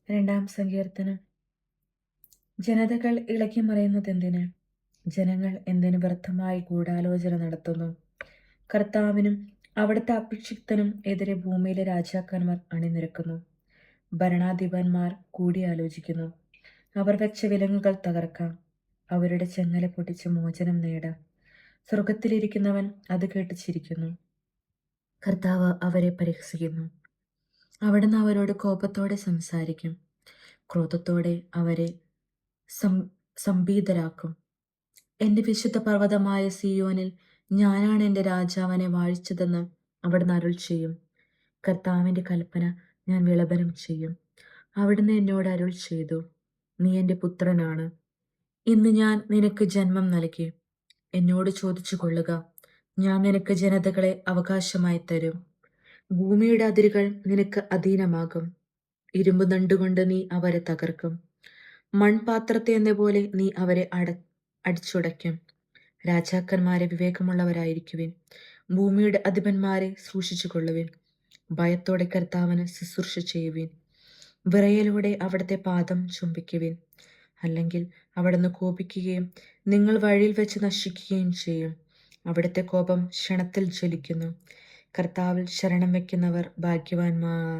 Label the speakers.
Speaker 1: രണ്ടാം സങ്കീർത്തനം. ജനതകൾ ഇളകിമറിയുന്നതെന്തിന്? ജനങ്ങൾ എന്തിനു വ്യർത്ഥമായി ഗൂഢാലോചന നടത്തുന്നു? കർത്താവിനും അവിടുത്തെ അഭിഷിക്തനും എതിരെ ഭൂമിയിലെ രാജാക്കന്മാർ അണിനിരക്കുന്നു. ഭരണാധിപന്മാർ കൂടിയാലോചിക്കുന്നു. അവർ വെച്ച വിലങ്ങുകൾ തകർക്കാം, അവരുടെ ചെങ്ങല പൊട്ടിച്ച് മോചനം നേടാം. സ്വർഗത്തിലിരിക്കുന്നവൻ അത് കേട്ട് ചിരിക്കുന്നു. കർത്താവ് അവരെ പരിഹസിക്കുന്നു. അവിടുന്ന് അവരോട് കോപത്തോടെ സംസാരിക്കും. ക്രോധത്തോടെ അവരെ സംഭീതരാക്കും. എൻ്റെ വിശുദ്ധ പർവ്വതമായ സിയോനിൽ ഞാനാണ് എൻ്റെ രാജാവിനെ വാഴിച്ചതെന്ന് അവിടുന്ന് അരുൾ ചെയ്യും. കർത്താവിൻ്റെ കൽപ്പന ഞാൻ വിളംബരം ചെയ്യും. അവിടുന്ന് എന്നോട് അരുൾ ചെയ്തു, നീ എൻ്റെ പുത്രനാണ്. ഇന്ന് ഞാൻ നിനക്ക് ജന്മം നൽകി. എന്നോട് ചോദിച്ചു കൊള്ളുക, ഞാൻ നിനക്ക് ജനതകളെ അവകാശമായി തരും. ഭൂമിയുടെ അതിരുകൾ നിനക്ക് അധീനമാകും. ഇരുമ്പ് ദണ്ടുകൊണ്ട് നീ അവരെ തകർക്കും. മൺപാത്രത്തെ എന്ന പോലെ നീ അവരെ അടിച്ചുടയ്ക്കും. രാജാക്കന്മാരെ വിവേകമുള്ളവരായിരിക്കുവിൻ. ഭൂമിയുടെ അധിപന്മാരെ സൂക്ഷിച്ചു കൊള്ളുവിൻ. ഭയത്തോടെ കർത്താവിന് ശുശ്രൂഷ ചെയ്യുവിൻ. വിറയലോടെ അവിടുത്തെ പാദം ചുംബിക്കുവിൻ. അല്ലെങ്കിൽ അവിടുന്ന് കോപിക്കുകയും നിങ്ങൾ വഴിയിൽ വെച്ച് നശിക്കുകയും ചെയ്യും. അവിടുത്തെ കോപം ക്ഷണത്തിൽ ജ്വലിക്കുന്നു. കർത്താവിൽ ശരണം വയ്ക്കുന്നവർ ഭാഗ്യവാന്മാർ.